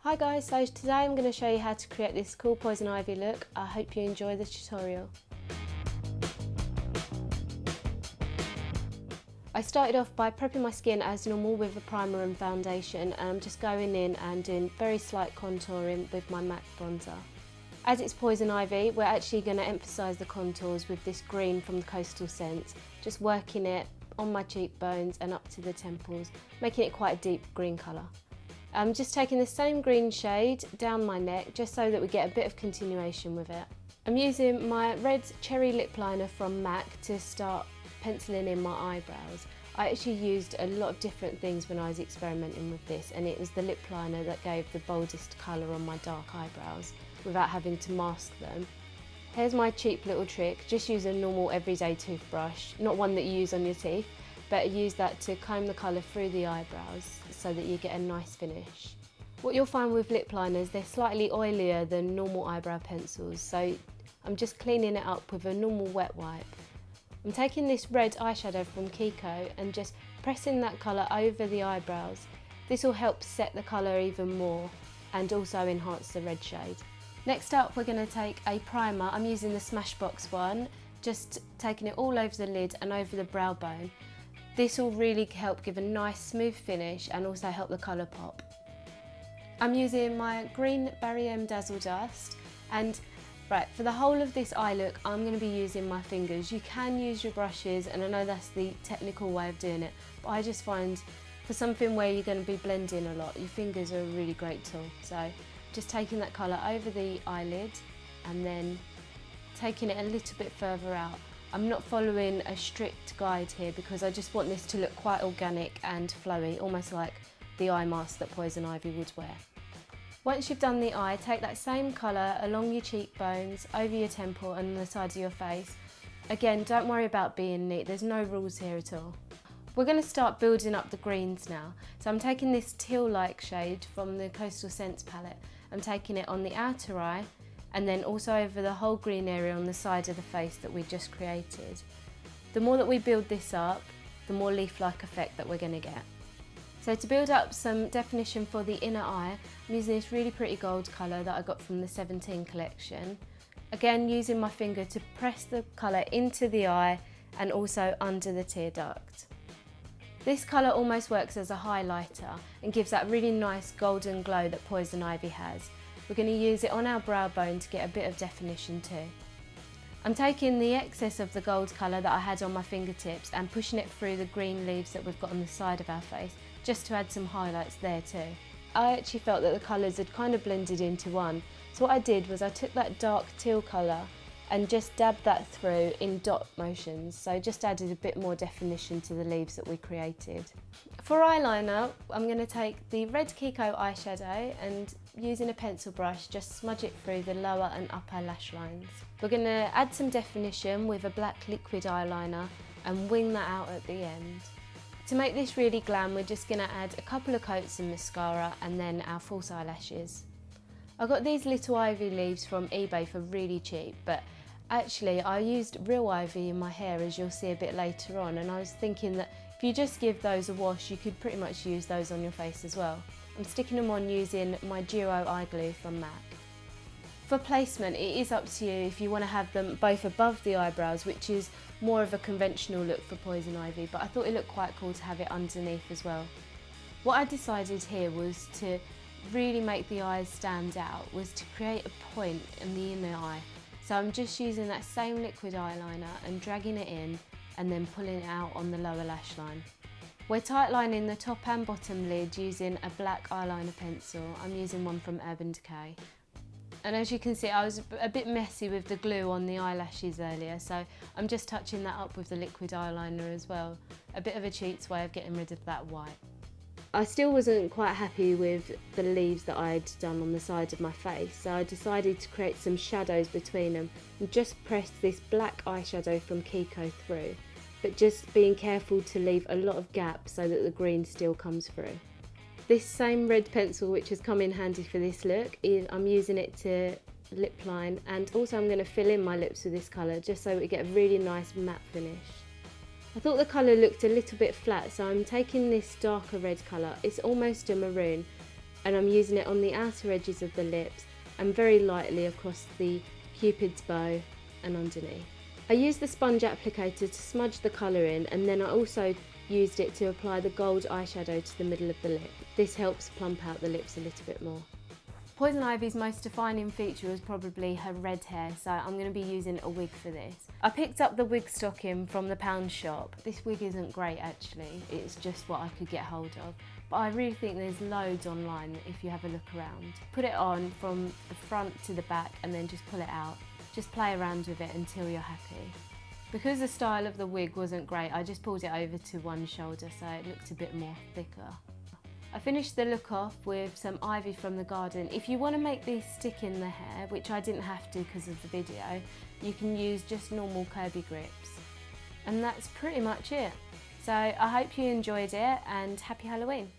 Hi guys, so today I'm going to show you how to create this cool poison ivy look. I hope you enjoy the tutorial. I started off by prepping my skin as normal with a primer and foundation, and I'm just going in and doing very slight contouring with my MAC bronzer. As it's poison ivy, we're actually going to emphasise the contours with this green from the Coastal Scents, just working it on my cheekbones and up to the temples, making it quite a deep green colour. I'm just taking the same green shade down my neck just so that we get a bit of continuation with it. I'm using my red cherry lip liner from MAC to start penciling in my eyebrows. I actually used a lot of different things when I was experimenting with this, and it was the lip liner that gave the boldest colour on my dark eyebrows without having to mask them. Here's my cheap little trick: just use a normal everyday toothbrush, not one that you use on your teeth, but use that to comb the colour through the eyebrows so that you get a nice finish. What you'll find with lip liners, they're slightly oilier than normal eyebrow pencils, so I'm just cleaning it up with a normal wet wipe. I'm taking this red eyeshadow from Kiko and just pressing that colour over the eyebrows. This will help set the colour even more and also enhance the red shade. Next up, we're going to take a primer. I'm using the Smashbox one, just taking it all over the lid and over the brow bone. This will really help give a nice smooth finish and also help the colour pop. I'm using my green Barry M Dazzle Dust, and for the whole of this eye look I'm going to be using my fingers. You can use your brushes, and I know that's the technical way of doing it, but I just find for something where you're going to be blending a lot, your fingers are a really great tool. So just taking that colour over the eyelid and then taking it a little bit further out. I'm not following a strict guide here because I just want this to look quite organic and flowy, almost like the eye mask that Poison Ivy would wear. Once you've done the eye, take that same colour along your cheekbones, over your temple and the sides of your face. Again, don't worry about being neat, there's no rules here at all. We're going to start building up the greens now. So I'm taking this teal-like shade from the Coastal Scents palette. I'm taking it on the outer eye and then also over the whole green area on the side of the face that we just created. The more that we build this up, the more leaf-like effect that we're going to get. So to build up some definition for the inner eye, I'm using this really pretty gold colour that I got from the 17 collection. Again, using my finger to press the colour into the eye and also under the tear duct. This colour almost works as a highlighter and gives that really nice golden glow that Poison Ivy has. We're going to use it on our brow bone to get a bit of definition too. I'm taking the excess of the gold colour that I had on my fingertips and pushing it through the green leaves that we've got on the side of our face, just to add some highlights there too. I actually felt that the colours had kind of blended into one, so what I did was I took that dark teal colour and just dabbed that through in dot motions, so just added a bit more definition to the leaves that we created. For eyeliner, I'm going to take the red Kiko eyeshadow and using a pencil brush just smudge it through the lower and upper lash lines. We're going to add some definition with a black liquid eyeliner and wing that out at the end. To make this really glam, we're just going to add a couple of coats of mascara and then our false eyelashes. I got these little ivy leaves from eBay for really cheap, but actually I used real ivy in my hair, as you'll see a bit later on, and I was thinking that if you just give those a wash you could pretty much use those on your face as well. I'm sticking them on using my Duo eye glue from MAC. For placement, it is up to you if you want to have them both above the eyebrows, which is more of a conventional look for Poison Ivy, but I thought it looked quite cool to have it underneath as well. What I decided here was to really make the eyes stand out, was to create a point in the inner eye. So I'm just using that same liquid eyeliner and dragging it in and then pulling it out on the lower lash line. We're tightlining the top and bottom lid using a black eyeliner pencil. I'm using one from Urban Decay. And as you can see, I was a bit messy with the glue on the eyelashes earlier, so I'm just touching that up with the liquid eyeliner as well. A bit of a cheats way of getting rid of that white. I still wasn't quite happy with the leaves that I'd done on the side of my face, so I decided to create some shadows between them and just pressed this black eyeshadow from Kiko through, but just being careful to leave a lot of gap so that the green still comes through. This same red pencil, which has come in handy for this look, I'm using it to lip line, and also I'm going to fill in my lips with this colour just so we get a really nice matte finish. I thought the colour looked a little bit flat, so I'm taking this darker red colour. It's almost a maroon, and I'm using it on the outer edges of the lips and very lightly across the Cupid's bow and underneath. I used the sponge applicator to smudge the colour in, and then I also used it to apply the gold eyeshadow to the middle of the lip. This helps plump out the lips a little bit more. Poison Ivy's most defining feature was probably her red hair, so I'm going to be using a wig for this. I picked up the wig stocking from the pound shop. This wig isn't great actually, it's just what I could get hold of. But I really think there's loads online if you have a look around. Put it on from the front to the back and then just pull it out. Just play around with it until you're happy. Because the style of the wig wasn't great, I just pulled it over to one shoulder so it looked a bit more thicker. I finished the look off with some ivy from the garden. If you want to make these stick in the hair, which I didn't have to because of the video, you can use just normal Kirby grips. And that's pretty much it. So I hope you enjoyed it and happy Halloween.